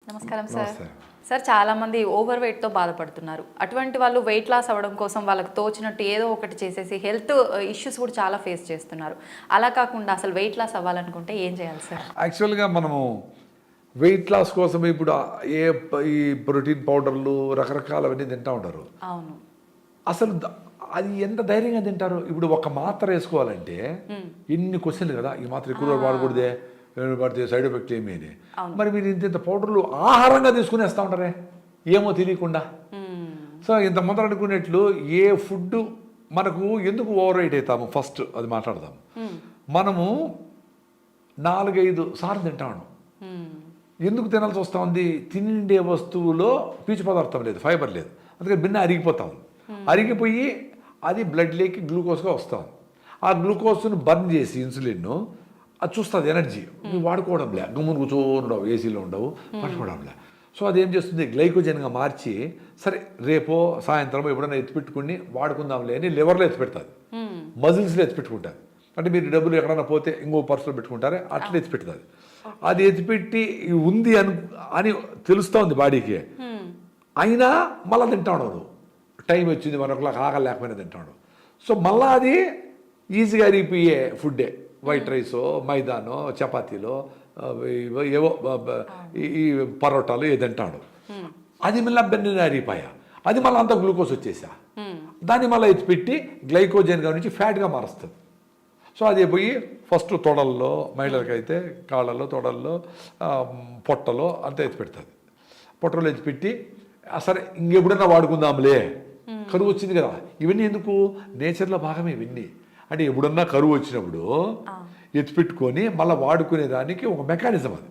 నమస్కారం sir. Sir చాలామంది over వెయిట్తో బాధపడుతున్నారు. అటువంటి వాళ్ళు వెయిట్ లాస్ అవ్వడం కోసం వాళ్ళకి తోచినట్టు ఏదో ఒకటి చేసేసి హెల్త్ ఇష్యూస్ కూడా చాలా ఫేస్ చేస్తున్నారు. అలా కాకుండా అసలు వెయిట్ లాస్ అవ్వాలనుకుంటే ఏం చేయాలి సార్? యాక్చువల్గా మనము వెయిట్ లాస్ కోసం ఇప్పుడు ఈ ప్రోటీన్ పౌడర్లు రకరకాలవన్నీ తింటూ ఉంటారు. అవును. అసలు అది ఎంత ధైర్యంగా తింటారు? ఇప్పుడు ఒక మాత్ర వేసుకోవాలంటే ఎన్ని క్వశ్చన్లు కదా, ఈ మాత్ర ఎక్కువ వాడకూడదే, పడితే సైడ్ ఎఫెక్ట్ ఏమీ అని. మరి మీరు ఇంత పౌడర్లు ఆహారంగా తీసుకునేస్తూ ఉంటారే ఏమో తెలియకుండా. సో ఇంత ముందర అనుకునేట్లు ఏ ఫుడ్ మనకు ఎందుకు ఓవర్ వెయిట్ అవుతాము ఫస్ట్ అది మాట్లాడదాం. మనము 4-5 సార్లు తింటాము. ఎందుకు తినాల్సి వస్తూ ఉంది? తిండే వస్తువులో పీచు పదార్థం లేదు, ఫైబర్ లేదు, అందుకని భిన్న అరిగిపోతా ఉంది. అరిగిపోయి అది బ్లడ్లోకి గ్లూకోజ్గా వస్తాం. ఆ గ్లూకోజ్ను బర్న్ చేసి ఇన్సులిన్ను అది చూస్తుంది ఎనర్జీ. నువ్వు వాడుకోవడంలే, గమ్మును కూర్చోండవు, ఏసీలో ఉండవు, పట్టుకోవడంలే. సో అదేం చేస్తుంది, గ్లైకోజన్గా మార్చి సరే రేపో సాయంత్రం ఎప్పుడైనా ఎత్తిపెట్టుకుని వాడుకుందాంలే అని లివర్లో ఎత్తిపెడుతుంది, మజిల్స్లో ఎత్తిపెట్టుకుంటుంది. అంటే మీరు డబ్బులు ఎక్కడైనా పోతే ఇంకో పర్సులో పెట్టుకుంటారే అట్లా ఎత్తిపెడుతుంది. అది ఎత్తిపెట్టి ఉంది అని తెలుస్తోంది బాడీకి. అయినా మళ్ళీ తింటాడు, టైం వచ్చింది మరొకలాగా ఆకలి లేకపోయినా తింటాడు. సో మళ్ళీ అది ఈజీగా అరిగిపోయే ఫుడ్డే, వైట్ రైసో మైదానో చపాతీలో ఏవో ఈ పరోటాలు ఏ తింటాడు. అది మళ్ళీ బెన్నె అరిగిపోయా, అది మళ్ళీ అంతా గ్లూకోజ్ వచ్చేసా, దాన్ని మళ్ళీ ఎత్తిపెట్టి గ్లైకోజన్గా నుంచి ఫ్యాట్గా మారుస్తుంది. సో అది పోయి ఫస్ట్ తొడల్లో, మహిళలకైతే కాళ్ళల్లో, తొడల్లో, పొట్టలో అంతా ఎత్తిపెడుతుంది. పొట్టలో ఎత్తిపెట్టి సరే ఇంకెప్పుడైనా వాడుకుందాంలే, కరువు వచ్చింది కదా. ఇవన్నీ ఎందుకు, నేచర్లో భాగమే ఇవన్నీ. అంటే ఎప్పుడన్నా కరువు వచ్చినప్పుడు ఎత్తిపెట్టుకొని మళ్ళీ వాడుకునే దానికి ఒక మెకానిజం అది.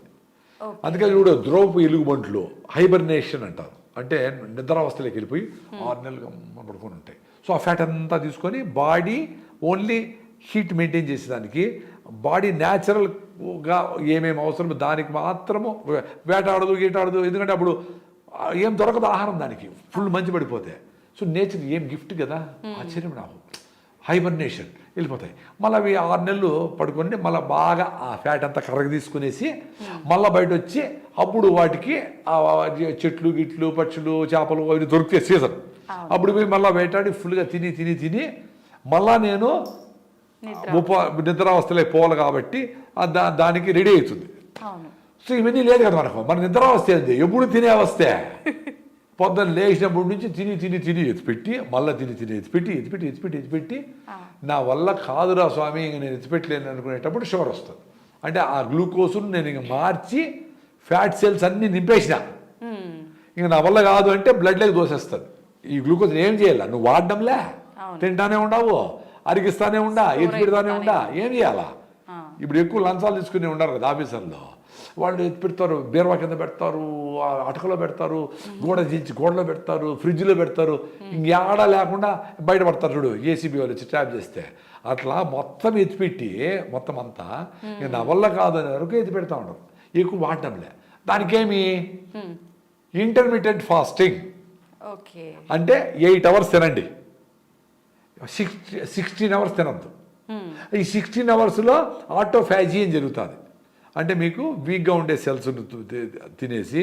అందుకని ఇప్పుడు ద్రవపు ఎలుగుబంట్లు హైబర్నేషన్ అంటారు. అంటే నిద్రావస్థలోకి వెళ్ళిపోయి 6 నెలలు పడుకొని ఉంటాయి. సో ఆ ఫ్యాట్ అంతా తీసుకొని బాడీ ఓన్లీ హీట్ మెయింటైన్ చేసేదానికి, బాడీ న్యాచురల్గా ఏమేమి అవసరమో దానికి మాత్రము వేటాడదు గీటాడదు. ఎందుకంటే అప్పుడు ఏం దొరకదు ఆహారం దానికి, ఫుల్ మంచి పడిపోతే. సో నేచర్ ఏం గిఫ్ట్ కదా, ఆశ్చర్యం నాకు. హైబర్నేషన్ వెళ్ళిపోతాయి. మళ్ళీ అవి 6 నెలలు పడుకొని మళ్ళీ బాగా ఆ ఫ్యాట్ అంతా కర్రగా తీసుకునేసి మళ్ళీ బయట వచ్చి అప్పుడు వాటికి చెట్లు గిట్లు పక్షులు చేపలు అవి దొరికితే సీజన్, అప్పుడు పోయి మళ్ళీ వేటాడి ఫుల్గా తిని తిని తిని మళ్ళా నేను నిద్రావస్థలే పోవాలి కాబట్టి దానికి రెడీ అవుతుంది. సో ఇవన్నీ లేదు కదా మనకు. మన నిద్రావస్థ ఏంది, ఎప్పుడు తినే అవస్థే. పొద్దున్న లేచినప్పటి నుంచి తిని తిని తిని ఎత్తిపెట్టి మళ్ళీ తిని తిని ఎత్తిపెట్టి ఎత్తిపెట్టి ఎత్తిపెట్టి ఎత్తిపెట్టి నా వల్ల కాదురా స్వామి ఇంక నేను ఎత్తిపెట్టలేను అనుకునేటప్పుడు షుగర్ వస్తుంది. అంటే ఆ గ్లూకోజ్ను నేను ఇంక మార్చి ఫ్యాట్ సెల్స్ అన్నీ నింపేసిన, ఇంక నా వల్ల కాదు అంటే బ్లడ్లోకి దోసేస్తుంది. ఈ గ్లూకోజ్ ఏం చేయాల, నువ్వు వాడడంలే, తింటానే ఉండవు, అరిగిస్తానే ఉండా, ఎత్తిపెడతానే ఉండా, ఏం చేయాలా? ఇప్పుడు ఎక్కువ లంచాలు తీసుకుని ఉండరు కదా ఆఫీసర్లో, వాళ్ళు ఎత్తి పెడతారు, బీరువా కింద పెడతారు, అటకలో పెడతారు, గోడ దించి గోడలో పెడతారు, ఫ్రిడ్జ్లో పెడతారు, ఇంకేడా లేకుండా బయటపడతారు చూడు ఏసీబీ వాళ్ళు వచ్చి ట్యాప్ చేస్తే. అట్లా మొత్తం ఎత్తిపెట్టి మొత్తం అంతా ఇక నా వల్ల కాదు అనే వరకు ఎత్తి పెడతా ఉండరు, ఎక్కువ వాడడంలే. దానికేమి ఇంటర్మీడియట్ ఫాస్టింగ్ అంటే 8 అవర్స్ తినండి, 16 అవర్స్ తినద్దు. ఈ 16 అవర్స్లో ఆటోఫాజీ అని జరుగుతుంది. అంటే మీకు వీక్గా ఉండే సెల్స్ తినేసి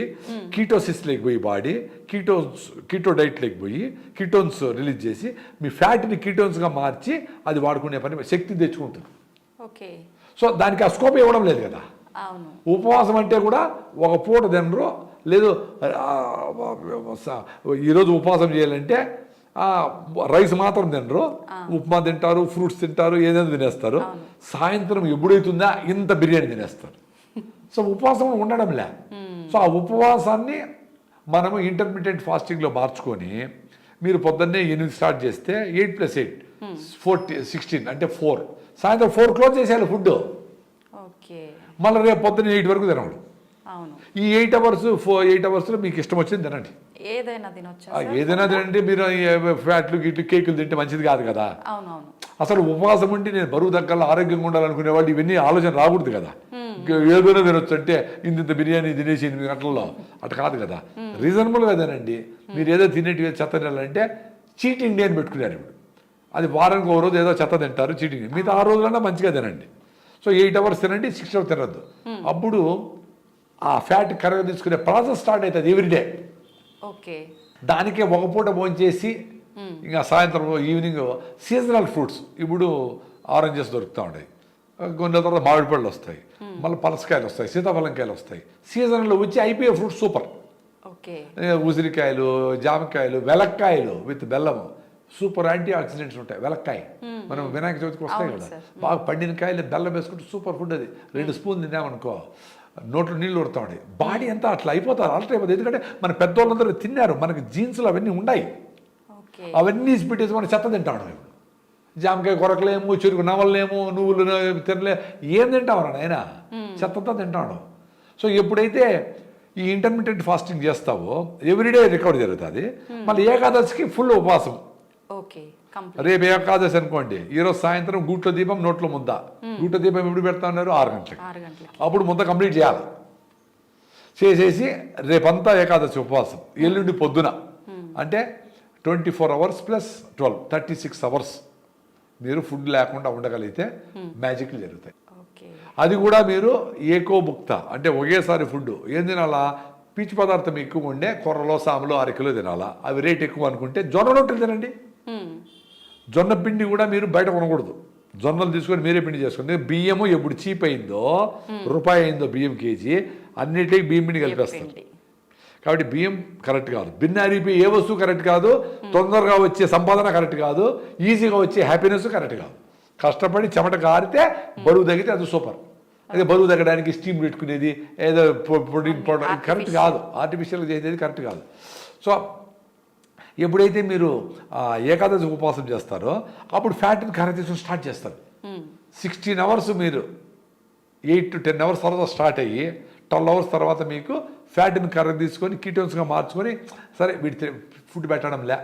కీటోసిస్లోకి పోయి బాడీ కీటో డైట్లోకి పోయి కీటోన్స్ రిలీజ్ చేసి మీ ఫ్యాట్ని కీటోన్స్గా మార్చి అది వాడుకునే పని శక్తి తెచ్చుకుంటుంది. సో దానికి ఆ స్కోప్ ఇవ్వడం లేదు కదా. ఉపవాసం అంటే కూడా ఒక పూట తినరు, లేదు ఈరోజు ఉపవాసం చేయాలంటే రైస్ మాత్రం తినరు, ఉప్మా తింటారు, ఫ్రూట్స్ తింటారు, ఏదైనా తినేస్తారు. సాయంత్రం ఎప్పుడైతుందా ఇంత బిర్యానీ తినేస్తారు. సో ఉపవాసం ఉండడంలే. సో ఆ ఉపవాసాన్ని మనము ఇంటర్మీడియట్ ఫాస్టింగ్లో మార్చుకొని మీరు పొద్దున్నే 8 స్టార్ట్ చేస్తే 8 + 8 16 అంటే 4, సాయంత్రం 4 క్లోజ్ చేసేయాలి ఫుడ్. మళ్ళీ రేపు పొద్దున్న 8 వరకు తినడు. ఈ 8 అవర్స్లో మీకు ఇష్టం వచ్చింది తినండి, ఏదైనా తినండి. మీరు ఫ్యాట్లు గిట్లు కేకులు తింటే మంచిది కాదు కదా. అసలు ఉపవాసం ఉండి నేను బరువు తగ్గాలి ఆరోగ్యంగా ఉండాలనుకునే వాళ్ళు ఇవన్నీ ఆలోచన రాకూడదు కదా. ఏదైనా తినొచ్చు అంటే ఇంత బిర్యానీ తినేసి 8 గంటల్లో అట్లా కాదు కదా. రీజనబుల్గా తినండి. మీరు ఏదో తినేటివి చెత్త తినాలంటే చీటింగ్ డే అని పెట్టుకున్నారు ఇప్పుడు. అది వారానికి 1 రోజు ఏదో చెత్త తింటారు, చీటింగ్. మిగతా 6 రోజులన్నా మంచిగా తినండి. సో 8 hours తినండి, 6 hours తినద్దు. అప్పుడు ఆ ఫ్యాట్ కరగ తీసుకునే ప్రాసెస్ స్టార్ట్ అవుతుంది ఎవ్రీడే. ఓకే. దానికే ఒక పూట భోంచేసి ఇంకా సాయంత్రం ఈవినింగ్ సీజనల్ ఫ్రూట్స్, ఇప్పుడు ఆరెంజెస్ దొరుకుతూ ఉంటాయి, కొన్ని తర్వాత మామిడి పళ్ళు వస్తాయి, మళ్ళీ పలసకాయలు వస్తాయి, సీతాఫలంకాయలు వస్తాయి, సీజన్లో వచ్చి అయిపోయే ఫ్రూట్స్ సూపర్. ఓకే. ఉసిరికాయలు, జామకాయలు, వెలక్కాయలు విత్ బెల్లము, సూపర్ యాంటీ ఆక్సిడెంట్స్ ఉంటాయి. వెలక్కాయ మనం వినాయక చవితికి వస్తాయి కదా, బాగా పండిన కాయలు బెల్లం వేసుకుంటే సూపర్ ఫుడ్ అది. 2 స్పూన్ తిన్నామనుకో నోట్లో నీళ్ళు ఉడతా ఉండే, బాడీ అంతా అట్లా అయిపోతారు, ఆల్టర్ అయిపోతుంది. ఎందుకంటే మన పెద్దోళ్ళందరూ తిన్నారు, మనకి జీన్స్లో అవన్నీ ఉన్నాయి, అవన్నీ పెట్టేసి మనం చెత్త తింటాం. ఇప్పుడు జామకాయ కొరకలేము, చెరుకు నవలలేము, నువ్వులు తినలే, ఏం తింటామరా నాయన, చెత్తతో తింటాడు. సో ఎప్పుడైతే ఈ ఇంటర్మీడియట్ ఫాస్టింగ్ చేస్తావో ఎవ్రీడే రికవర్ జరుగుతుంది. మళ్ళీ ఏకాదశికి ఫుల్ ఉపవాసం. ఓకే. రేపు ఏకాదశి అనుకోండి, ఈరోజు సాయంత్రం గూట్లో దీపం నోట్లో ముద్ద. గూట్లో దీపం ఎప్పుడు పెడతా ఉన్నారు? 6 గంటలకి. అప్పుడు ముద్ద కంప్లీట్ చేయాలి. చేసేసి రేపంతా ఏకాదశి ఉపవాసం. ఎల్లుండి పొద్దున అంటే 24 hours + 12 36 hours మీరు ఫుడ్ లేకుండా ఉండగలిగితే మ్యాజిక్లు జరుగుతాయి. అది కూడా మీరు ఏకోభుక్త అంటే ఒకేసారి ఫుడ్ ఏం తినాలా? పీచు పదార్థం ఎక్కువ ఉండే కొర్రలో, సాములో 1/2 కిలో తినాలా. అవి రేట్ ఎక్కువ అనుకుంటే జొన్న రొట్టెలు తినండి. జొన్న పిండి కూడా మీరు బయట కొనకూడదు, జొన్నలు తీసుకొని మీరే పిండి చేసుకోండి. బియ్యము ఎప్పుడు చీప్ అయిందో, రూపాయి అయిందో బియ్యం కేజీ, అన్నిటికీ బియ్యం పిండి కలిపేస్తారు. కాబట్టి బియ్యం కరెక్ట్ కాదు, భిన్నారిపోయి ఏ వస్తువు కరెక్ట్ కాదు, తొందరగా వచ్చే సంపాదన కరెక్ట్ కాదు, ఈజీగా వచ్చే హ్యాపీనెస్ కరెక్ట్ కాదు. కష్టపడి చెమట కారితే బరువు తగ్గితే అది సూపర్. అదే బరువు తగ్గడానికి స్టీమ్ పెట్టుకునేది, ఏదో ప్రోటీన్ పౌడర్ కరెక్ట్ కాదు, ఆర్టిఫిషియల్గా చేసేది కరెక్ట్ కాదు. సో ఎప్పుడైతే మీరు ఏకాదశి ఉపవాసం చేస్తారో అప్పుడు ఫ్యాట్ని కరగతీయడం స్టార్ట్ చేస్తారు. 16 hours మీరు 8 to 10 hours తర్వాత స్టార్ట్ అయ్యి 12 hours తర్వాత మీకు ఫ్యాట్ని కర్ర తీసుకొని కీటోన్స్గా మార్చుకొని, సరే వీటి ఫుడ్ పెట్టడం లే,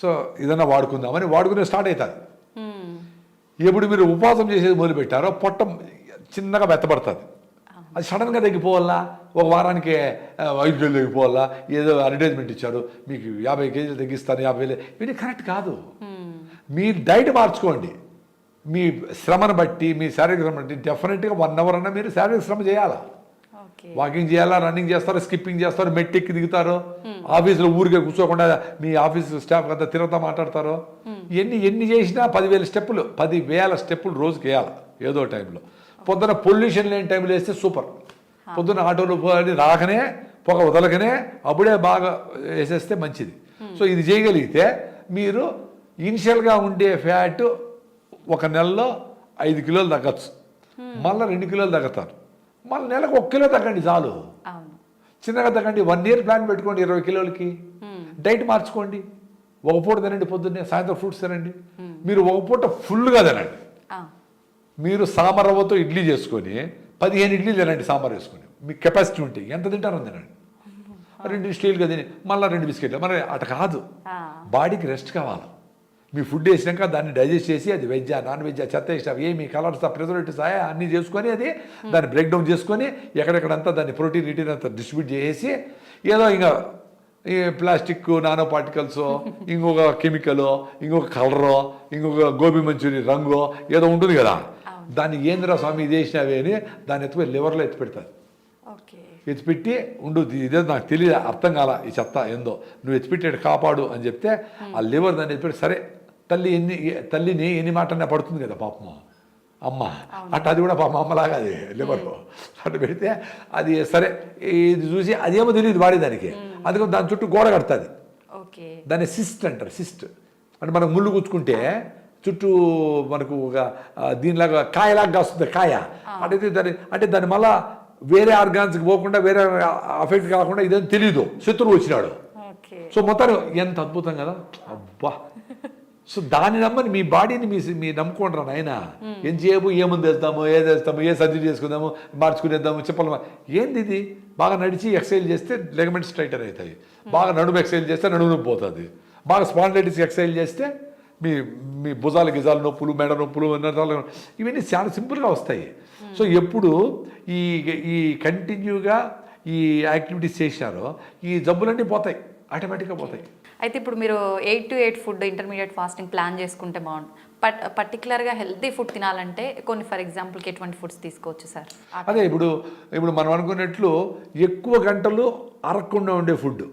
సో ఏదైనా వాడుకుందామని వాడుకునే స్టార్ట్ అవుతుంది. ఎప్పుడు మీరు ఉపవాసం చేసేది మొదలుపెట్టారో పొట్ట చిన్నగా మెత్తబడుతుంది. అది సడన్గా తగ్గిపోవాలా, ఒక వారానికి 5 కిలోలు తగ్గిపోవాలా, ఏదో అడ్వర్టైజ్మెంట్ ఇచ్చారు మీకు 50 kgs తగ్గిస్తాను 50,000, ఇవన్నీ కరెక్ట్ కాదు. మీరు డైట్ మార్చుకోండి, మీ శ్రమను బట్టి, మీ శారీరక శ్రమ బట్టి డెఫినెట్గా 1 hour అన్నా మీరు శారీరక శ్రమ చేయాలా. వాకింగ్ చేయాలా, రన్నింగ్ చేస్తారు, స్కిప్పింగ్ చేస్తారు, మెట్టెక్కి దిగుతారు, ఆఫీసులో ఊరికే కూర్చోకుండా మీ ఆఫీస్ స్టాఫ్ అంతా తిరుగుతా మాట్లాడతారు. ఎన్ని చేసినా 10,000 స్టెప్పులు 10,000 స్టెప్పులు రోజుకి వేయాలి ఏదో టైంలో. పొద్దున పొల్యూషన్ లేని టైంలో వేస్తే సూపర్. పొద్దున ఆటోలు రాకనే పొగ వదలకనే అప్పుడే బాగా వేసేస్తే మంచిది. సో ఇది చేయగలిగితే మీరు ఇనిషియల్గా ఉండే ఫ్యాట్ 1 నెలలో 5 కిలోలు తగ్గచ్చు, మళ్ళీ 2 కిలోలు తగ్గుతారు, మళ్ళీ నెలకు 1 కిలో తగ్గండి చాలు. చిన్నగా తగ్గండి. 1 year ప్లాన్ పెట్టుకోండి 20 కిలోలకి. డైట్ మార్చుకోండి. ఒక పూట తినండి, పొద్దున్నే సాయంత్రం ఫ్రూట్స్ తినండి. మీరు ఒక పూట ఫుల్గా తినండి. మీరు సాంబార్ రవ్వతో ఇడ్లీ చేసుకొని 15 ఇడ్లీ తినండి సాంబార్ వేసుకొని, మీకు కెపాసిటీ ఉంటే ఎంత తింటారో తినండి. 2 స్టీల్గా తిని మళ్ళీ 2 బిస్కెట్లు. మరి అటు కాదు, బాడీకి రెస్ట్ కావాలి. మీ ఫుడ్ వేసినాక దాన్ని డైజెస్ట్ చేసి అది వెజ్జా నాన్ వెజ్జా చెత్త వేసినా ఏమి కలర్స్ ప్రిజర్వేటివ్స్ అన్నీ చేసుకొని అది దాన్ని బ్రేక్ డౌన్ చేసుకొని ఎక్కడెక్కడంతా దాన్ని ప్రోటీన్ రిటీన్ అంతా డిస్ట్రిబ్యూట్ చేసి ఏదో ఇంకా ఈ ప్లాస్టిక్ నానో పార్టికల్స్, ఇంకొక కెమికల్, ఇంకొక కలరో, ఇంకొక గోబీ మంచూరి రంగు ఏదో ఉంటుంది కదా, దాన్ని ఏంద్రా స్వామి ఇది వేసినవి అని దాన్ని ఎత్తుపోయి లివర్లో ఎత్తి పెడతారు. ఎత్తిపెట్టి ఉండు ఇదే నాకు తెలియదు, అర్థం కాల ఈ చెత్త ఏందో, నువ్వు ఎత్తిపెట్టాడు కాపాడు అని చెప్తే ఆ లివర్ దాన్ని ఎత్తిపెట్టి, సరే తల్లిని ఎన్ని మాటనే పడుతుంది కదా పాపం అమ్మ, అట్లా అది కూడా పాపం అమ్మలాగా అది లివర్ అట్లా పెడితే అది సరే ఇది చూసి అదేమో తెలియదు వాడే దానికి, అందుకని దాని చుట్టూ గోడ కడుతుంది. దాన్ని సిస్ట్ అంటారు. సిస్ట్ అంటే మనకు ముళ్ళు గుచ్చుకుంటే చుట్టూ మనకు ఒక దీనిలాగా కాయలాగా వస్తుంది కాయ, అంటే దాన్ని మళ్ళా వేరే ఆర్గాన్స్కి పోకుండా వేరే అఫెక్ట్ కాకుండా ఇదేం తెలియదు, శత్రువు వచ్చినాడు. సో మొత్తం ఎంత అద్భుతం కదా, అబ్బా. సో దాన్ని నమ్మని మీ బాడీని మీ నమ్ముకోండి రా నాయన. ఎంతసేపు ఏముంది వేస్తాము, ఏది వేస్తాము, ఏ సర్జరీ చేసుకుందాము, మార్చుకునేద్దాము, చెప్పలేము. ఏంది ఇది? బాగా నడిచి ఎక్సర్సైజ్ చేస్తే లెగమెంట్స్ స్ట్రైటర్ అవుతాయి, బాగా నడుము ఎక్సర్సైజ్ చేస్తే నడుము నొప్పి పోతుంది, బాగా స్పాండిలైటిస్ ఎక్సర్సైజ్ చేస్తే మీ భుజాల గిజాల నొప్పులు, మెడ నొప్పులు, ఇవన్నీ చాలా సింపుల్గా వస్తాయి. సో ఎప్పుడు ఈ కంటిన్యూగా ఈ యాక్టివిటీస్ చేసినారో ఈ జబ్బులన్నీ పోతాయి, ఆటోమేటిక్గా పోతాయి. అయితే ఇప్పుడు మీరు 8 to 8 food intermediate fasting plan చేసుకుంటే పర్టికులర్గా హెల్తీ ఫుడ్ తినాలంటే కొన్ని ఫర్ ఎగ్జాంపుల్కి ఎటువంటి ఫుడ్స్ తీసుకోవచ్చు సార్? అదే ఇప్పుడు మనం అనుకున్నట్లు ఎక్కువ గంటలు అరగకుండా ఉండే ఫుడ్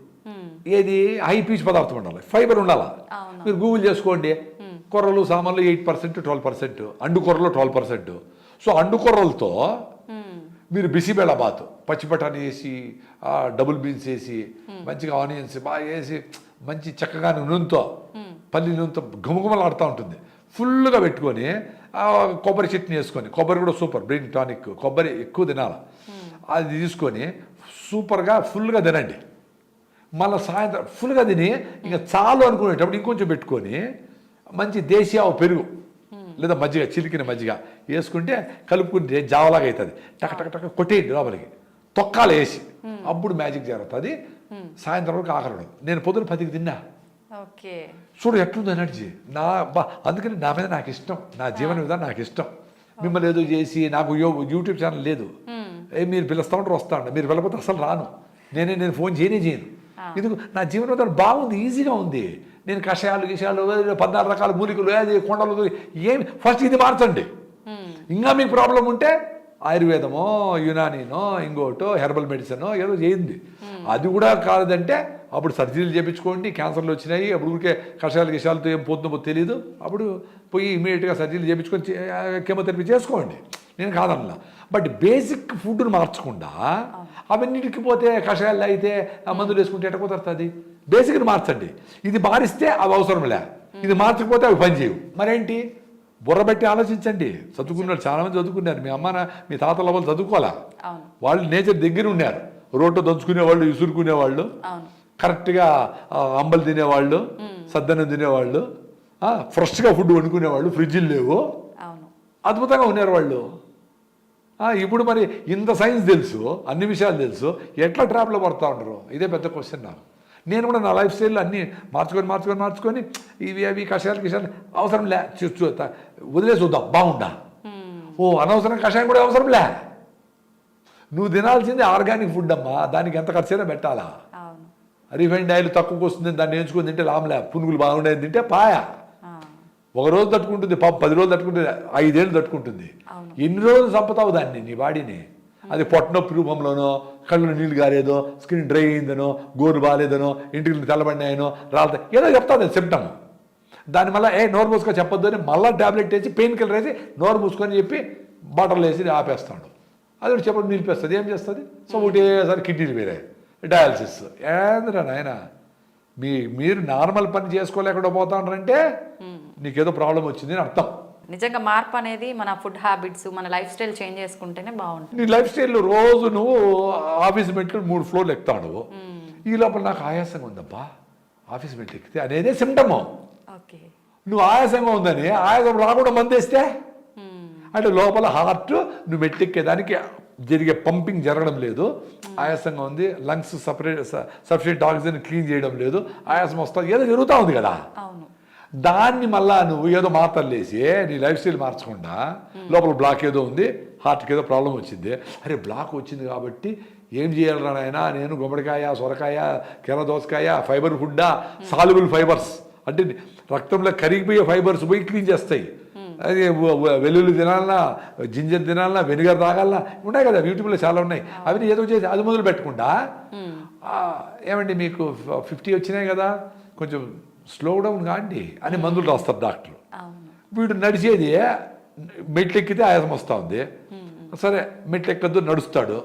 ఏది హై పీచ్ పదార్థం ఉండాలి, ఫైబర్ ఉండాలా. మీరు గూగుల్ చేసుకోండి, కొర్రలు సామాన్లు 8% 12%, అండుకొర్రలు 12%. సో అండుకొర్రలతో మీరు బిసిబేళ బాత్, పచ్చి బఠానీ వేసి డబుల్ బీన్స్ వేసి మంచిగా ఆనియన్స్ బాగా వేసి మంచి చక్కగా నూనెతో పల్లి నూనెతో ఘుమఘుమలాడుతూ ఉంటుంది, ఫుల్గా పెట్టుకొని కొబ్బరి చట్నీ వేసుకొని, కొబ్బరి కూడా సూపర్ బ్రెయిన్ టానిక్, కొబ్బరి ఎక్కువ తినాలి, అది తీసుకొని సూపర్గా ఫుల్గా తినండి. మళ్ళీ సాయంత్రం ఫుల్గా తిని ఇంకా చాలు అనుకునేటప్పుడు ఇంకొంచెం పెట్టుకొని మంచి దేశీయ పెరుగు లేదా మజ్జిగ, చిలికిన మజ్జిగ వేసుకుంటే కలుపుకుంటే జావలాగా అవుతుంది. టక టక టక కొట్టేయండి లోపలికి, తొక్కాలు వేసి, అప్పుడు మ్యాజిక్ జరుగుతుంది. సాయంత్రం వరకు ఆకలి. నేను పొద్దున 10కి తిన్నా. చూడు ఎట్లుంది ఎనర్జీ అందుకని నా మీద నాకు ఇష్టం, నా జీవన విధానం నాకు ఇష్టం. మిమ్మల్ని ఏదో చేసి నాకు యూట్యూబ్ ఛానల్ లేదు, మీరు పిలుస్తూ ఉంటారు వస్తా ఉంటారు, మీరు వెళ్ళకపోతే అసలు రాను, నేను ఫోన్ చేయను. ఎందుకు? నా జీవన విధానం బాగుంది, ఈజీగా ఉంది. నేను కషాయాలు 14 రకాల మూలికలు కొండలు ఏమి ఫస్ట్ ఇది మార్చండి. ఇంకా మీకు ప్రాబ్లం ఉంటే ఆయుర్వేదమో యునానీనో ఇంకోటో హెర్బల్ మెడిసినో ఏదో చేయింది. అది కూడా కాదంటే అప్పుడు సర్జరీలు చేయించుకోండి. క్యాన్సర్లు వచ్చినాయి, అప్పుడు ఊరికే కషాయాలతో ఏం పోతుందో తెలియదు, అప్పుడు పోయి ఇమీడియట్గా సర్జరీలు చేయించుకొని కెమోథెరపీ చేసుకోండి, నేను కాదన్నా. బట్ బేసిక్ ఫుడ్ను మార్చకుండా అవన్నిటికి పోతే కషాయాలు అయితే మందులు వేసుకుంటే ఎట్ట కుదరుతుంది? బేసిక్ని మార్చండి. ఇది మారిస్తే అవి అవసరంలే, ఇది మార్చకపోతే అవి పనిచేయవు. మరేంటి? బుర్రబెట్టి ఆలోచించండి. చదువుకున్నారు, చాలామంది చదువుకున్నారు. మీ అమ్మ మీ తాతల వాళ్ళు చదువుకోవాలా, వాళ్ళు నేచర్ దగ్గర ఉన్నారు. రోడ్డు దంచుకునేవాళ్ళు, ఇసురుకునేవాళ్ళు, కరెక్ట్గా అంబలు తినేవాళ్ళు, సద్దన్నం తినేవాళ్ళు, ఫ్రెష్గా ఫుడ్ వండుకునేవాళ్ళు, ఫ్రిడ్జ్లు లేవు, అద్భుతంగా ఉన్నారు వాళ్ళు. ఇప్పుడు మరి ఇంత సైన్స్ తెలుసు, అన్ని విషయాలు తెలుసు, ఎట్లా ట్రాప్లో పడుతూ ఉంటారు? ఇదే పెద్ద క్వశ్చన్ నాకు. నేను కూడా నా లైఫ్ స్టైల్లో అన్నీ మార్చుకొని ఇవి అవి కషాయాలు అవసరం లే, వదిలే చూద్దాం బాగుండా. అనవసరం కషాయం కూడా అవసరం లే. నువ్వు తినాల్సింది ఆర్గానిక్ ఫుడ్ అమ్మా, దానికి ఎంత ఖర్చైనా పెట్టాలా. రిఫైండ్ ఆయిల్ తక్కువకి వస్తుంది, దాన్ని నేర్చుకొని తింటే లాభంలే. పునుగులు బాగుండేది తింటే పాయా. ఒక రోజు తట్టుకుంటుంది, 10 రోజులు తట్టుకుంటుంది, 5 ఏళ్ళు తట్టుకుంటుంది. ఎన్ని రోజులు చంపుతావు దాన్ని, నీ బాడీని? అది పొట్టనొప్పి రూపంలోనో, కళ్ళు నీళ్ళు గారేదో, స్కిన్ డ్రై అయిందనో, గోరు బాగాలేదనో, ఇంటికి తెల్లబడినాయనో, రాలతో ఏదో చెప్తాను సిమ్టమ్. దాని మళ్ళీ నోరు మూసుకొని చెప్పొద్దు అని మళ్ళీ ట్యాబ్లెట్ వేసి పెయిన్ కిల్లర్ వేసి నోరు మూసుకొని చెప్పి బాటలు వేసి ఆపేస్తాడు. అది చెప్పడం నిలిపేస్తుంది. ఏం చేస్తుంది? సో ఒకటేసారి కిడ్నీలు వేరే డయాలసిస్. ఏంద్రా నాయన, మీరు నార్మల్ పని చేసుకోలేకుండా పోతా ఉంటారంటే నీకేదో ప్రాబ్లం వచ్చింది అని అర్థం. నిజంగా మార్పు అనేది మన ఫుడ్ హ్యాబిట్స్, మన లైఫ్ స్టైల్ చేంజ్ చేసుకుంటేనే బాగుంటుంది. నీ లైఫ్ స్టైల్లో రోజు నువ్వు ఆఫీస్ మెట్లు 3 ఫ్లోర్లు ఎక్కుతాడు, ఈ లోపల నాకు ఆయాసంగా ఉందబ్బా ఆఫీస్ మెట్లు ఎక్కితే అనేదే సిమ్టము. నువ్వు ఆయాసంగా ఉందని ఆయాసం రాకుండా మందేస్తే అంటే లోపల హార్ట్ నువ్వు మెట్టెక్కేదానికి జరిగే పంపింగ్ జరగడం లేదు, ఆయాసంగా ఉంది, లంగ్స్ సఫిషియెంట్ ఆక్సిజన్ క్లీన్ చేయడం లేదు, ఆయాసం వస్తుంది, ఏదో జరుగుతూ ఉంది కదా. దాన్ని మళ్ళా నువ్వు ఏదో మాత్రలు వేసి నీ లైఫ్ స్టైల్ మార్చకుండా లోపల బ్లాక్ ఏదో ఉంది, హార్ట్కి ఏదో ప్రాబ్లం వచ్చింది, అరే బ్లాక్ వచ్చింది కాబట్టి ఏం చేయాలరా నాయనా, నేను గుమ్మడికాయ, సొరకాయ, కెర దోసకాయ, ఫైబర్ ఫుడ్డా, సాల్యుబుల్ ఫైబర్స్ అంటే రక్తంలో కరిగిపోయే ఫైబర్స్ పోయి క్లీన్ చేస్తాయి. అది వెల్లుల్లి తినాలన్నా, జింజర్ తినాలన్నా, వెనిగర్ తాగాలన్నా ఉన్నాయి కదా, యూట్యూబ్లో చాలా ఉన్నాయి. అవి ఏదో చేసి అది మొదలు పెట్టకుండా ఏమండి మీకు 50 వచ్చినాయి కదా, కొంచెం స్లో డౌన్ కాండి అని మందులు రాస్తారు డాక్టర్లు. వీడు నడిచేది మెట్లు ఎక్కితే ఆయాసం వస్తూ ఉంది, సరే మెట్లు ఎక్కద్దు నడుస్తాడు,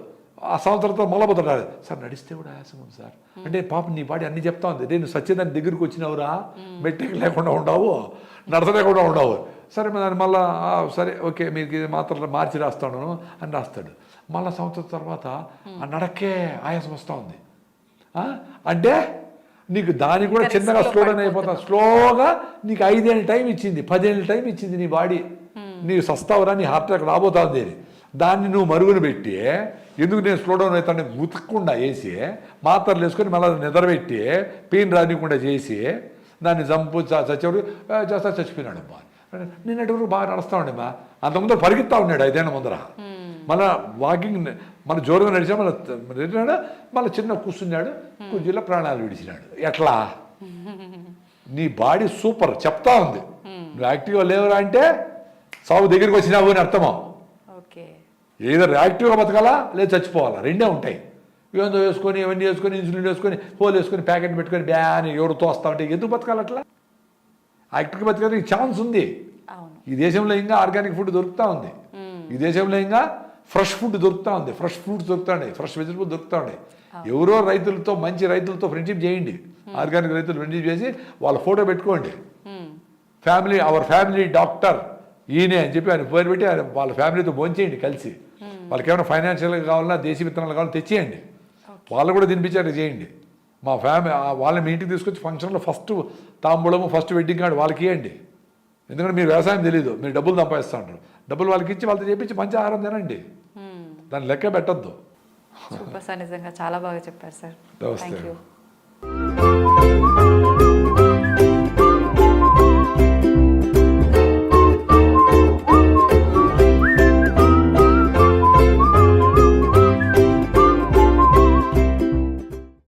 ఆ సంవత్సరంతో మొదలుపోతాడు, సార్ నడిస్తే కూడా ఆయాసం ఉంది సార్ అంటే పాపం నీ బాడీ అన్ని చెప్తా ఉంది, నేను సత్యదాని దగ్గరికి వచ్చినవురా, మెట్లు లేకుండా ఉండవు, నడచలేకుండా ఉండవు, సరే దాన్ని మళ్ళీ సరే ఓకే మీకు ఇది మాత్రం మార్చి రాస్తాను అని రాస్తాడు. మళ్ళీ సంవత్సరం తర్వాత ఆ నడకే ఆయాసం వస్తూ ఉంది అంటే నీకు దాన్ని కూడా చిన్నగా స్లో డౌన్ అయిపోతా. స్లోగా నీకు 5 ఏళ్ళ టైం ఇచ్చింది, 10 ఏళ్ళ టైం ఇచ్చింది నీ బాడీ, నీకు సస్తావరా, నీ హార్ట్ అటాక్ రాబోతుంది. దాన్ని నువ్వు మరుగున పెట్టి ఎందుకు నేను స్లో డౌన్ అవుతాను ఉతకకుండా వేసి మాత్రలు వేసుకొని మళ్ళీ నిద్రపెట్టి పెయిన్ రానికుండా చేసి దాన్ని చంపు చచ్చేవాడు చేస్తా చచ్చిపోయినాడు అమ్మా. నిన్నటి బాగా నడుస్తూ ఉండేమ్మా, అంత ముందర పరిగెత్తా ఉన్నాడు 5 ఏళ్ళ ముందర, మళ్ళీ వాకింగ్ మన జోరుగా నడిచా, మళ్ళీ చిన్న కూర్చున్నాడు, కుర్చీలో ప్రాణాలు విడిచినాడు. ఎట్లా? నీ బాడీ సూపర్ చెప్తా ఉంది, నువ్వు యాక్టివ్గా లేవురా అంటే సాగు దగ్గరికి వచ్చినావు అని అర్థమా. ఓకే. ఏదో యాక్టివ్గా బతకాలా లేదా చచ్చిపోవాలా, రెండే ఉంటాయి. ఏదో వేసుకొని ఇవన్నీ వేసుకొని ఇన్సులిన్ వేసుకొని హోల్ వేసుకొని ప్యాకెట్ పెట్టుకొని బ్యాని ఎవరితో వస్తా ఉంటే ఎందుకు బతకాలి అట్లా? యాక్టివ్గా బతకడానికి ఛాన్స్ ఉంది. ఈ దేశంలో ఇంకా ఆర్గానిక్ ఫుడ్ దొరుకుతూ ఉంది. ఈ దేశంలో ఇంకా ఫ్రెష్ ఫుడ్ దొరుకుతూ ఉంది, ఫ్రెష్ ఫ్రూట్స్ దొరుకుతూ ఉన్నాయి, ఫ్రెష్ వెజిటబుల్ దొరుకుతూ ఉన్నాయి. ఎవరో రైతులతో, మంచి రైతులతో ఫ్రెండ్షిప్ చేయండి, ఆర్గానిక్ రైతులు ఫ్రెండ్షిప్ చేసి వాళ్ళ ఫోటో పెట్టుకోండి. ఫ్యామిలీ, అవర్ ఫ్యామిలీ డాక్టర్ ఈయనే అని చెప్పి ఆయన పేరు పెట్టి ఆయన వాళ్ళ ఫ్యామిలీతో భోంచేయండి కలిసి. వాళ్ళకి ఏమైనా ఫైనాన్షియల్గా కావాలన్నా దేశీ విత్తనాలు కావాలన్నా తెచ్చేయండి, వాళ్ళు కూడా తినిపించారు చేయండి. మా ఫ్యామిలీ వాళ్ళని మీ ఇంటికి తీసుకొచ్చి ఫంక్షన్లో ఫస్ట్ తాంబూలము, ఫస్ట్ వెడ్డింగ్ కార్డు వాళ్ళకి ఇవ్వండి. ఎందుకంటే మీరు వ్యవసాయం తెలీదు, మీరు డబ్బులు సంపాదిస్తూ ఉంటారు. డబ్బులు వాళ్ళకి ఇచ్చి వాళ్ళతో చెప్పించి మంచి ఆహారం తినండి, దాన్ని లెక్క పెట్టద్దు. సూపర్ సార్, నిజంగా చాలా బాగా చెప్పారు సార్. నమస్తే.